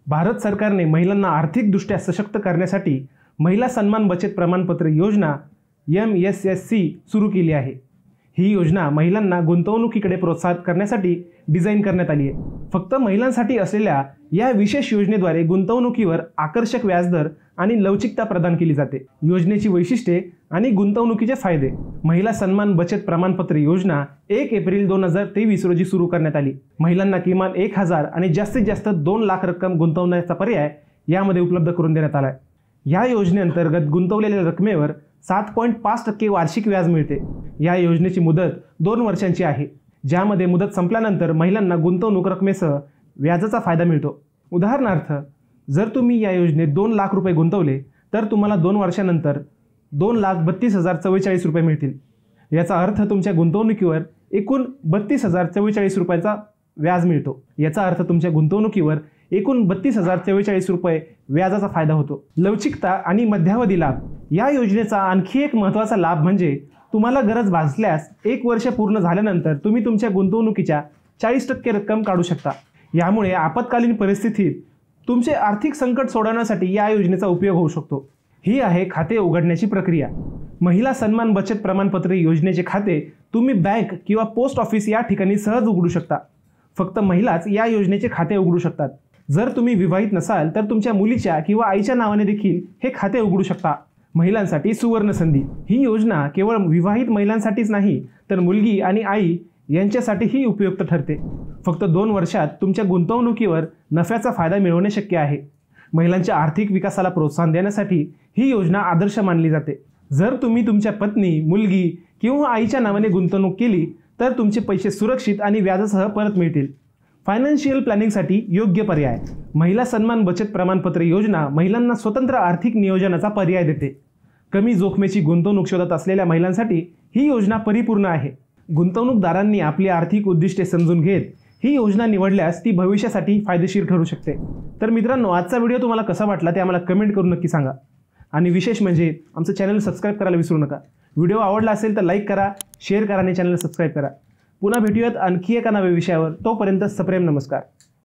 भारत सरकारने महिलांना आर्थिकदृष्ट्या सशक्त करण्यासाठी महिला सन्मान बचत प्रमाणपत्र योजना MSSC सुरू केली आहे। ही योजना महिलांना गुंतवणुकीकडे प्रोत्साहित करण्यासाठी डिझाइन करण्यात आली आहे। फक्त महिलांसाठी असलेल्या या विशेष योजनेद्वारे गुंतवणुकीवर आकर्षक व्याजदर आणि लवचिकता प्रदान केली जाते। योजनेची वैशिष्ट्ये आणि गुंतवणुकीचे फायदे। महिला सन्मान बचत प्रमाणपत्र योजना 1 एप्रिल 2023 रोजी सुरू करण्यात आली। महिलांना किमान 1000 आणि जास्तीत जास्त 2 लाख रक्कम गुंतवण्याचा पर्याय यामध्ये उपलब्ध करून देण्यात आला आहे। या योजनेअंतर्गत गुंतवलेल्या रकमेवर 7.5% वार्षिक व्याज मिळते। या योजनेची मुदत 2 वर्षांची आहे, ज्यामध्ये मुदत संपल्यानंतर महिलांना गुंतवणूक रकमेसह व्याजाचा फायदा मिळतो। उदाहरणार्थ, जर तुम्ही या योजनेत 2 लाख रुपये गुंतवले तर तुम्हाला 2 वर्षांनंतर 2,32,044 रुपये मिळतील। याचा अर्थ तुमच्या गुंतवणुकीवर एकूण 32,044 रुपयाचा व्याज मिळतो। याचा अर्थ तुमच्या गुंतवणुकीवर एकूण 32,044 रुपये व्याजाचा फायदा होतो। लवचिकता आणि मध्यावधी लाभ। या योजनेचा आणखी एक महत्त्वाचा लाभ म्हणजे तुम्हाला गरज भासल्यास 1 वर्ष पूर्ण झाल्यानंतर तुम्ही तुमच्या गुंतवणुकीच्या 40% रक्कम काढू शकता। यामुळे आपत्कालीन परिस्थितीत तुमचे आर्थिक संकट सोडवण्यासाठी या योजनेचा उपयोग होऊ शकतो। ही आहे खाते उघडण्याची प्रक्रिया। महिला सन्मान बचत प्रमाणपत्र योजनेचे खाते तुम्ही बँक किंवा पोस्ट ऑफिस या ठिकाणी सहज उघडू शकता। फक्त महिलाच या योजनेचे खाते उघडू शकतात। जर तुम्ही विवाहित नसाल तर तुमच्या मुलीच्या किंवा आईच्या नावाने देखील हे खाते उघडू शकता। महिलांसाठी सुवर्ण संधी। ही योजना केवळ विवाहित महिलांसाठीच नाही तर मुलगी आणि आई यांच्यासाठीही उपयुक्त ठरते। फक्त 2 वर्षात तुमच्या गुंतवणुकीवर नफ्याचा फायदा मिळवणे शक्य आहे। महिलांच्या आर्थिक विकासाला प्रोत्साहन देण्यासाठी ही योजना आदर्श मानली जाते। जर तुम्ही तुमच्या पत्नी, मुलगी किंवा आईच्या नावाने गुंतवणूक केली तर तुमचे पैसे सुरक्षित आणि व्याजासह परत मिळतील। फायनान्शियल प्लॅनिंगसाठी योग्य पर्याय। महिला सन्मान बचत प्रमाणपत्र योजना महिलांना स्वतंत्र आर्थिक नियोजनाचा पर्याय देते। कमी जोखमीची गुंतवणूक शोधत असलेल्या महिलांसाठी ही योजना परिपूर्ण आहे। गुंतवणूकदारांनी आपली आर्थिक उद्दिष्टे समजून घेत ही योजना निवडल्यास ती भविष्यासाठी फायदेशीर ठरू शकते। तर मित्रांनो, आजचा व्हिडिओ तुम्हाला कसा वाटला ते आम्हाला कमेंट करून नक्की सांगा। आणि विशेष म्हणजे आमचं चॅनल सबस्क्राईब करायला विसरू नका। व्हिडिओ आवडला असेल तर लाईक करा, शेअर करा आणि चॅनल सबस्क्राईब करा। पुन्हा भेटूयात आणखी एका नव्या विषयावर। तोपर्यंत सप्रेम नमस्कार।